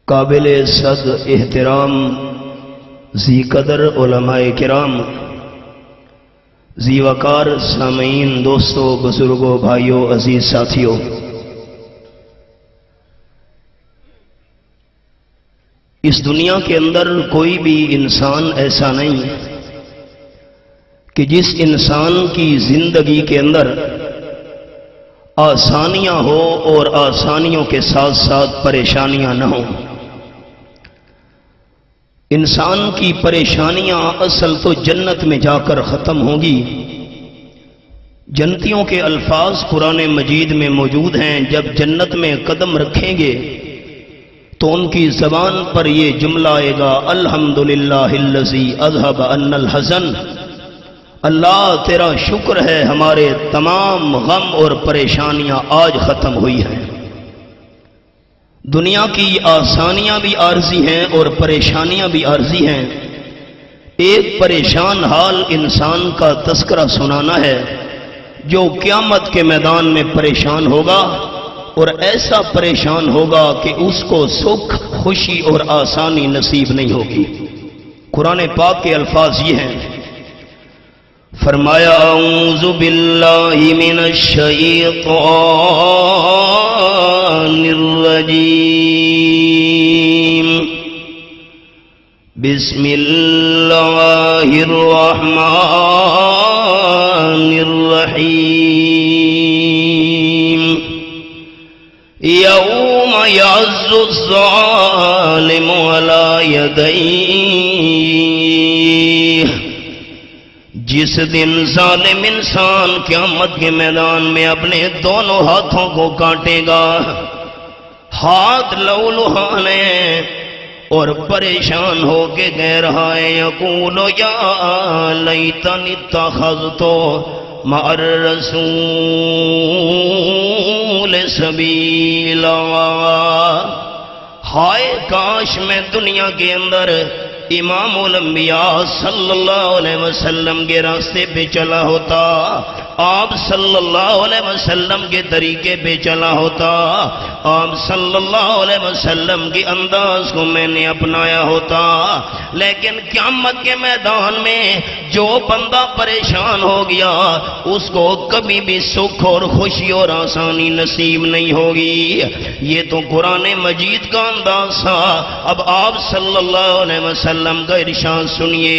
قابل صد احترام ذی قدر علماء کرام، ذی وقار سامعین، دوستوں، بزرگوں، بھائیوں، عزیز ساتھیوں، اس دنیا کے اندر کوئی بھی انسان ایسا نہیں کہ جس انسان کی زندگی کے اندر آسانیاں ہو اور آسانیوں کے ساتھ ساتھ پریشانیاں نہ ہوں۔ انسان کی پریشانیاں اصل تو جنت میں جا کر ختم ہوں گی۔ جنتیوں کے الفاظ قرآن مجید میں موجود ہیں، جب جنت میں قدم رکھیں گے تو ان کی زبان پر یہ جملہ آئے گا، الحمدللہ الذی اذھب عنا الحزن، اللہ تیرا شکر ہے ہمارے تمام غم اور پریشانیاں آج ختم ہوئی ہیں۔ دنیا کی آسانیاں بھی عارضی ہیں اور پریشانیاں بھی عارضی ہیں۔ ایک پریشان حال انسان کا تذکرہ سنانا ہے جو قیامت کے میدان میں پریشان ہوگا، اور ایسا پریشان ہوگا کہ اس کو سکھ، خوشی اور آسانی نصیب نہیں ہوگی۔ قرآن پاک کے الفاظ یہ ہیں، فرمایا اعوذ باللہ من الشیطان الرجیم، بسم اللہ الرحمن الرحیم، یوم یعض الظالم علی یدیہ، جس دن ظالم انسان قیامت کے میدان میں اپنے دونوں ہاتھوں کو کاٹے گا، ہاتھ لولہانے اور پریشان ہو کے کہہ رہا ہے، یقول یا لیتنی اتخذت مع الرسول سبیلا، ہائے کاش میں دنیا کے اندر امام الانبیاء صلی اللہ علیہ وسلم کے راستے پہ چلا ہوتا، آپ صلی اللہ علیہ وسلم کے طریقے پہ چلا ہوتا، آپ صلی اللہ علیہ وسلم کے انداز کو میں نے اپنایا ہوتا، لیکن قیامت کے میدان میں جو بندہ پریشان ہو گیا اس کو کبھی بھی سکھ اور خوشی اور آسانی نصیب نہیں ہوگی۔ یہ تو قرآن مجید کا انداز تھا۔ اب آپ صلی اللہ علیہ وسلم کا ارشاد سنیے،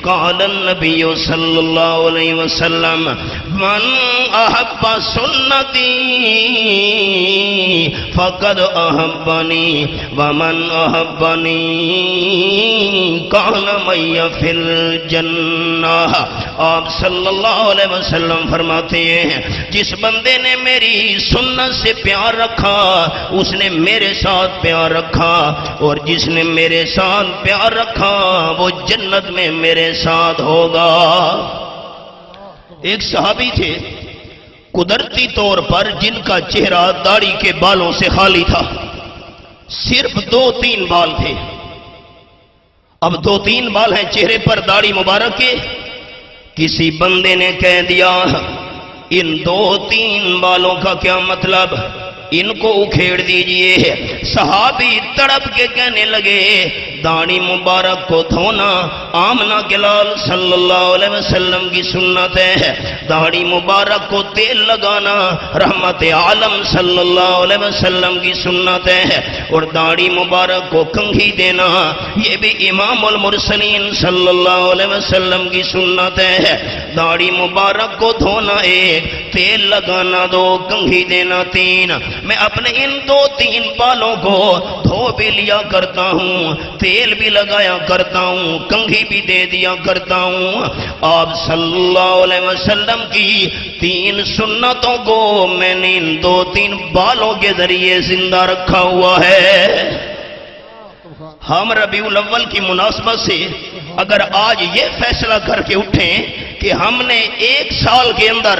قال النبی صلی اللہ علیہ وسلم، من احب سنتی فقد احبنی ومن احبنی کان معی فی الجنہ۔ آپ صلی اللہ علیہ وسلم فرماتے ہیں، جس بندے نے میری سنت سے پیار رکھا اس نے میرے ساتھ پیار رکھا، اور جس نے میرے ساتھ پیار رکھا وہ جنت میں میرے ساتھ ہوگا۔ ایک صحابی تھے قدرتی طور پر جن کا چہرہ داڑھی کے بالوں سے خالی تھا، صرف 2-3 بال تھے۔ اب 2-3 بال ہیں چہرے پر داڑھی مبارک کے۔ کسی بندے نے کہہ دیا ان 2-3 بالوں کا کیا مطلب، ان کو اکھیڑ دیجئے۔ صحابی تڑپ کے کہنے لگے، داڑھی مبارک کو دھونا آمنہ کے لال صلی اللہ علیہ وسلم کی سنت ہے، داڑھی مبارک کو تیل لگانا رحمت عالم صلی اللہ علیہ وسلم کی سنت ہے، اور داڑھی مبارک کو کنگھی دینا یہ بھی امام المرسلین صلی اللہ علیہ وسلم کی سنت ہے۔ داڑھی مبارک کو دھونا 1، تیل لگانا 2، کنگھی دینا 3۔ میں اپنے ان 2-3 بالوں کو دھو بھی لیا کرتا ہوں، تیل بھی لگایا کرتا ہوں، کنگھی بھی دے دیا کرتا ہوں۔ آپ صلی اللہ علیہ وسلم کی 3 سنتوں کو میں نے ان 2-3 بالوں کے ذریعے زندہ رکھا ہوا ہے۔ ہم ربیع الاول کی مناسبت سے اگر آج یہ فیصلہ کر کے اٹھیں کہ ہم نے 1 سال کے اندر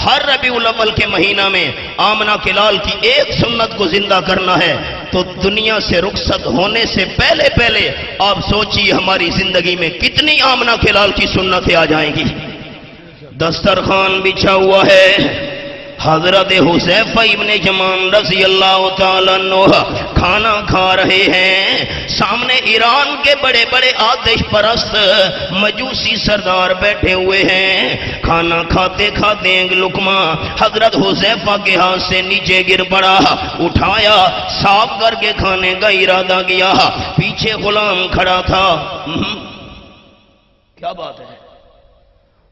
ہر ربیع الاول کے مہینہ میں آمنہ کے لال کی 1 سنت کو زندہ کرنا ہے تو دنیا سے رخصت ہونے سے پہلے پہلے آپ سوچیے ہماری زندگی میں کتنی آمنہ کے لال کی سنتیں آ جائیں گی۔ دسترخوان بچھا ہوا ہے، حضرت حذیفہ ابن یمان رضی اللہ تعالیٰ عنہ کھانا کھا رہے ہیں، سامنے ایران کے بڑے بڑے آتش پرست مجوسی سردار بیٹھے ہوئے ہیں، کھانا کھاتے کھاتے ایک لقمہ حضرت حذیفہ کے ہاتھ سے نیچے گر پڑا، اٹھایا، صاف کر کے کھانے کا ارادہ کیا، پیچھے غلام کھڑا تھا، کیا بات ہے،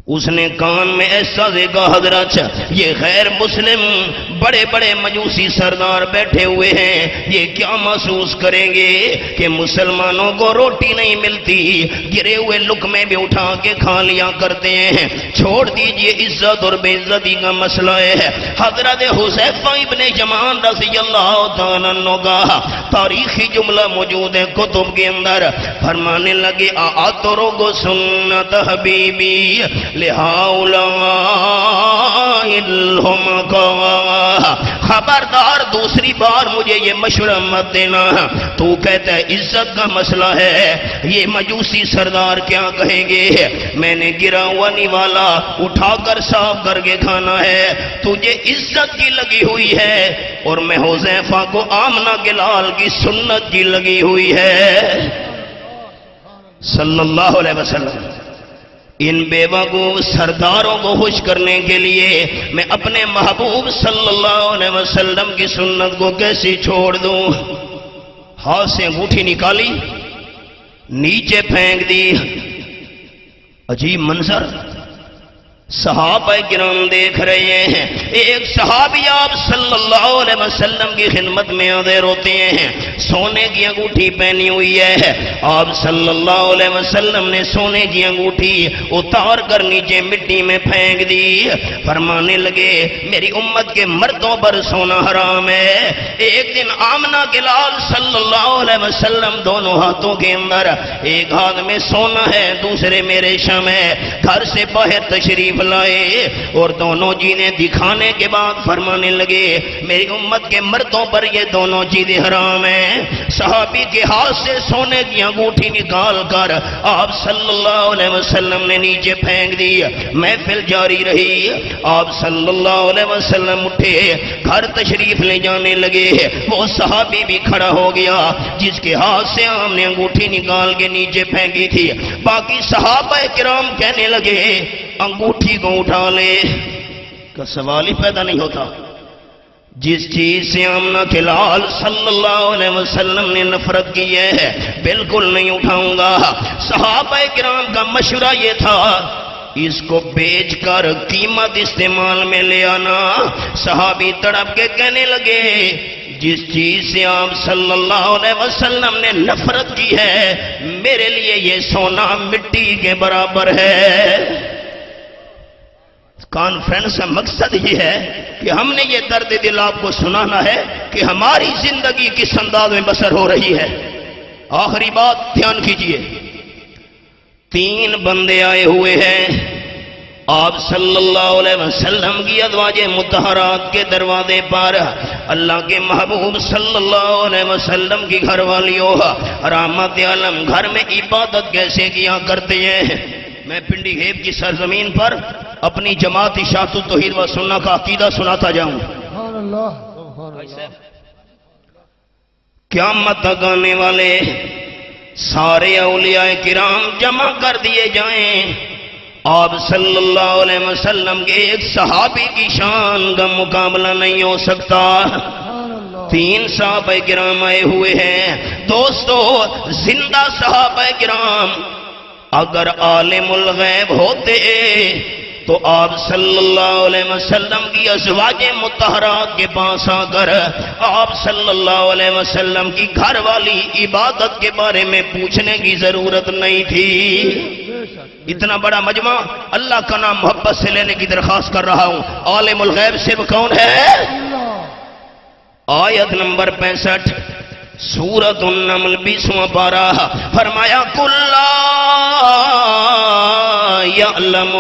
اس نے کان میں ایسا دیکھا حضرت یہ غیر مسلم بڑے بڑے مجوسی سردار بیٹھے ہوئے ہیں، یہ کیا محسوس کریں گے کہ مسلمانوں کو روٹی نہیں ملتی، گرے ہوئے لقمے بھی اٹھا کے کھا لیا کرتے ہیں، چھوڑ دیجئے عزت اور بے عزتی کا مسئلہ ہے۔ حضرت حذیفہ ابن یمان رضی اللہ تعالیٰ عنہ کا تاریخی جملہ موجود ہے کتب کے اندر، فرمانے لگے آترو سنت حبیبی خبردار دوسری بار مجھے یہ مشورہ مت دینا، تو کہتا ہے عزت کا مسئلہ ہے، یہ مجوسی سردار کیا کہیں گے، میں نے گرا ہوا نوالا اٹھا کر صاف کر کے کھانا ہے، تجھے عزت کی لگی ہوئی ہے اور میں حذیفہ کو آمنہ کے لال کی سنت کی لگی ہوئی ہے صلی اللہ علیہ وسلم۔ ان بے وقوف سرداروں کو خوش کرنے کے لیے میں اپنے محبوب صلی اللہ علیہ وسلم کی سنت کو کیسے چھوڑ دوں؟ ہاتھ سے انگوٹھی نکالی، نیچے پھینک دی، عجیب منظر، صحابہ کرام دیکھ رہے ہیں، ایک صحابی آپ صلی اللہ علیہ وسلم کی خدمت میں حاضر ہوتے ہیں، سونے کی انگوٹھی پہنی ہوئی ہے، آپ صلی اللہ علیہ وسلم نے سونے کی انگوٹھی اتار کر نیچے مٹی میں پھینک دی، فرمانے لگے میری امت کے مردوں پر سونا حرام ہے۔ ایک دن آمنہ کے لال صلی اللہ علیہ وسلم دونوں ہاتھوں کے اندر، ایک ہاتھ میں سونا ہے دوسرے میں ریشم ہے، گھر سے باہر تشریف لائے اور دونوں چیزیں دکھانے کے بعد فرمانے لگے میری امت کے مردوں پر یہ دونوں چیزیں حرام ہیں۔ صحابی کے ہاتھ سے سونے کی انگوٹھی نکال کر آپ صلی اللہ علیہ وسلم نے نیچے پھینک دی، محفل جاری رہی، آپ صلی اللہ علیہ وسلم اٹھے، گھر تشریف لے جانے لگے، وہ صحابی بھی کھڑا ہو گیا جس کے ہاتھ سے آپ نے انگوٹھی نکال کے نیچے پھینکی تھی، باقی صحابہ کرام کہنے لگے انگوٹھی کو اٹھا لے، کا سوال ہی پیدا نہیں ہوتا۔ جس چیز سے آمنہ کے لال صلی اللہ علیہ وسلم نے نفرت کی ہے بالکل نہیں اٹھاؤں گا۔ صحابہ کرام کا مشورہ یہ تھا اس کو بیچ کر قیمت استعمال میں لے آنا۔ صحابی تڑپ کے کہنے لگے جس چیز سے آپ صلی اللہ علیہ وسلم نے نفرت کی ہے میرے لیے یہ سونا مٹی کے برابر ہے۔ کانفرنس کا مقصد یہ ہے کہ ہم نے یہ درد دل آپ کو سنانا ہے کہ ہماری زندگی کس انداز میں بسر ہو رہی ہے۔ آخری بات دھیان کیجئے، 3 بندے آئے ہوئے ہیں آپ صلی اللہ علیہ وسلم کی ازواج مطہرات کے دروازے پر، اللہ کے محبوب صلی اللہ علیہ وسلم کی گھر والیوں، رحمت عالم گھر میں عبادت کیسے کیا کرتے ہیں۔ میں پنڈی گھیب کی سرزمین پر اپنی جماعت اشاعت التوحید و سنہ کا عقیدہ سناتا جاؤں۔ قیامت تک آنے والے سارے اولیاء کرام جمع کر دیے جائیں، آپ صلی اللہ علیہ وسلم کے ایک صحابی کی شان کا مقابلہ نہیں ہو سکتا۔ 3 صحابہ کرام آئے ہوئے ہیں۔ دوستو زندہ صحابہ کرام اگر عالم الغیب ہوتے تو آپ صلی اللہ علیہ وسلم کی ازواج مطہرات کے پاس آ کر آپ صلی اللہ علیہ وسلم کی گھر والی عبادت کے بارے میں پوچھنے کی ضرورت نہیں تھی۔ اتنا بڑا مجمع اللہ کا نام محبت سے لینے کی درخواست کر رہا ہوں۔ عالم الغیب صرف کون ہے؟ آیت نمبر 65 سورۃ النمل 20واں پارہ، فرمایا کلا یعلم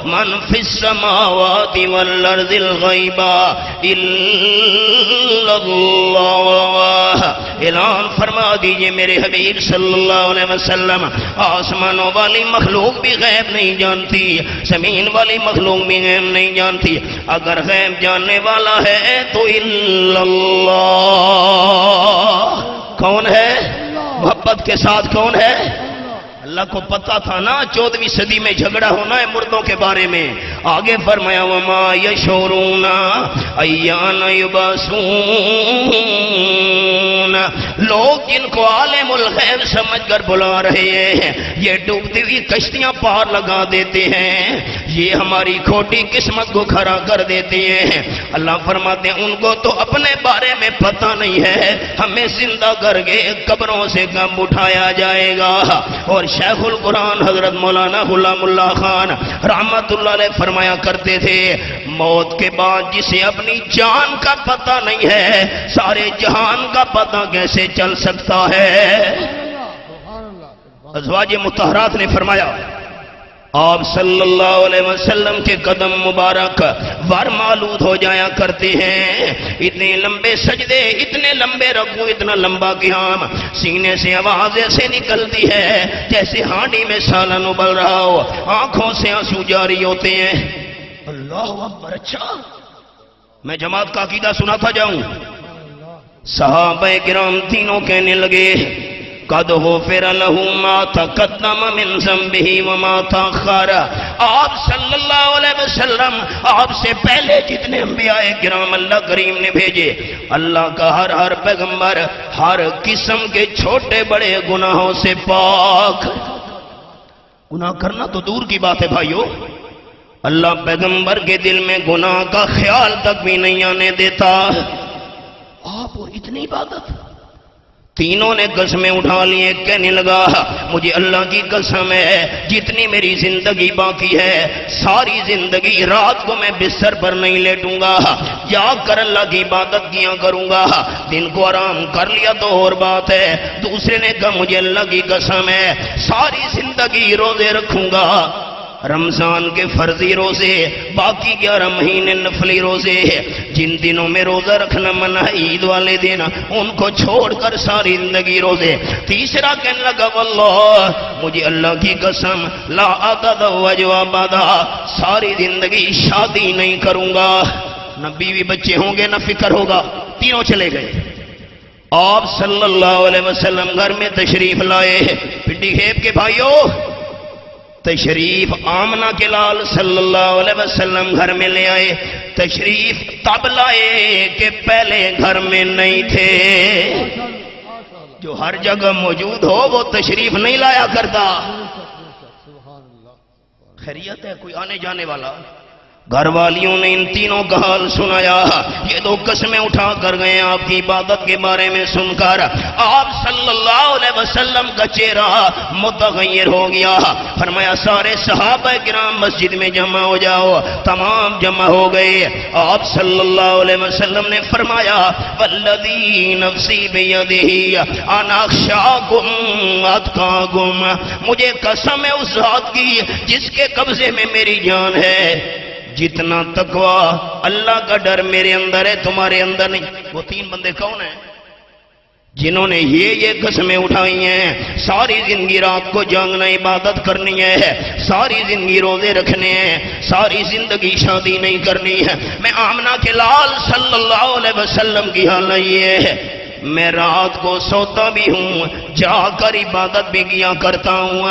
من فی السماوات والارض الغیب الا اللہ اعلان فرما دیجئے میرے حبیب صلی اللہ علیہ وسلم، آسمانوں والی مخلوق بھی غیب نہیں جانتی، زمین والی مخلوق بھی غیب نہیں جانتی، اگر غیب جاننے والا ہے تو الا اللہ۔ کون ہے؟ محبت کے ساتھ کون ہے؟ اللہ کو پتا تھا نا 14ویں صدی میں جھگڑا ہونا ہے مردوں کے بارے میں، آگے فرمایا وما یشعرون ایان یبعثون، لوگ جن کو عالم الغیب سمجھ کر بلا رہے ہیں یہ ڈوبتی ہوئی کشتیاں پار لگا دیتے ہیں، یہ ہماری کھوٹی قسمت کو کھڑا کر دیتے ہیں۔ اللہ فرماتے ہیں ان کو تو اپنے بارے میں پتہ نہیں ہے، ہمیں زندہ کر کے قبروں سے کب اٹھایا جائے گا۔ اور شیخ القرآن حضرت مولانا غلام اللہ خان رحمت اللہ علیہ فرمایا کرتے تھے موت کے بعد جسے اپنی جان کا پتہ نہیں ہے سارے جہان کا پتہ کیسے چل سکتا ہے؟ ازواج مطہرات نے فرمایا آپ صلی اللہ علیہ وسلم کے قدم مبارک ورمالود ہو جایا کرتے ہیں، اتنے لمبے سجدے، اتنے لمبے رکوع، اتنا لمبا قیام، سینے سے آواز ایسے نکلتی ہے جیسے ہانڈی میں سالن ابل رہا ہو، آنکھوں سے آنسو جاری ہوتے ہیں۔ اللہ اکبر! اچھا میں جماعت کا عقیدہ سناتا جاؤں۔ صحابہ کرام تینوں کہنے لگے قد غفر له ما تقدم من ذنبه وما تاخر، آپ صلی اللہ علیہ وسلم آپ سے پہلے جتنے انبیاء کرام اللہ کریم نے بھیجے، اللہ کا ہر پیغمبر ہر قسم کے چھوٹے بڑے گناہوں سے پاک۔ گناہ کرنا تو دور کی بات ہے بھائیو، اللہ پیغمبر کے دل میں گناہ کا خیال تک بھی نہیں آنے دیتا۔ آپ اور اتنی عبادت، تینوں نے قسمیں اٹھا لیے، کہنے لگا مجھے اللہ کی قسم ہے جتنی میری زندگی باقی ہے ساری زندگی رات کو میں بستر پر نہیں لیٹوں گا، جاگ کر اللہ کی عبادت کیا کروں گا، دن کو آرام کر لیا تو اور بات ہے۔ دوسرے نے کہا مجھے اللہ کی قسم ہے ساری زندگی روزے رکھوں گا، رمضان کے فرضی روزے، باقی 11 مہینے نفلی روزے، جن دنوں میں روزہ رکھنا منع ہے عید والے دن ان کو چھوڑ کر ساری زندگی روزے۔ تیسرا کہنے لگا واللہ مجھے اللہ کی قسم لا اتزوج ابدا، ساری زندگی شادی نہیں کروں گا، نہ بیوی بچے ہوں گے نہ فکر ہوگا۔ تینوں چلے گئے۔ آپ صلی اللہ علیہ وسلم گھر میں تشریف لائے، پنڈی کھیپ کے بھائیوں تشریف آمنہ کے لال صلی اللہ علیہ وسلم گھر میں لے آئے، تشریف تب لائے کہ پہلے گھر میں نہیں تھے۔ جو ہر جگہ موجود ہو وہ تشریف نہیں لایا کرتا۔ خیریت ہے کوئی آنے جانے والا؟ گھر والیوں نے ان تینوں کا حال سنایا، یہ دو قسمیں اٹھا کر گئے آپ کی عبادت کے بارے میں سن کر آپ صلی اللہ علیہ وسلم کا چہرہ متغیر ہو گیا۔ فرمایا سارے صحابہ کرام مسجد میں جمع ہو جاؤ، تمام جمع ہو گئے۔ آپ صلی اللہ علیہ وسلم نے فرمایا والذی نفسی بیدہ انا اخشاکم اتقاکم، مجھے قسم ہے اس ذات کی جس کے قبضے میں میری جان ہے، جتنا تقوی اللہ کا ڈر میرے اندر ہے تمہارے اندر نہیں۔ وہ تین بندے کون ہیں جنہوں نے یہ قسمیں اٹھائی ہیں؟ ساری زندگی رات کو جاگنا عبادت کرنی ہے، ساری زندگی روزے رکھنے ہیں، ساری زندگی شادی نہیں کرنی ہے۔ میں آمنہ کے لال صلی اللہ علیہ وسلم کی حالت یہ ہے میں رات کو سوتا بھی ہوں، جا کر عبادت بھی کیا کرتا ہوں،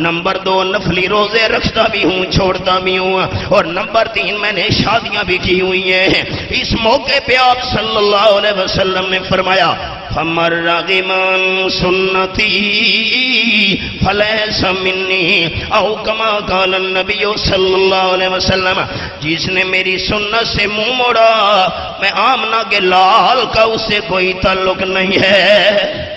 نمبر 2 نفلی روزے رکھتا بھی ہوں چھوڑتا بھی ہوں، اور نمبر 3 میں نے شادیاں بھی کی ہوئی ہیں۔ اس موقع پہ آپ صلی اللہ علیہ وسلم نے فرمایا فَمَن رَغِبَ عَن سُنَّتِي فَلَيْسَ مِنِّي، او کما قال النبی صلی اللہ علیہ وسلم، جس نے میری سنت سے منہ موڑا میں آمنہ کے لال کا اس سے کوئی تعلق نہیں ہے۔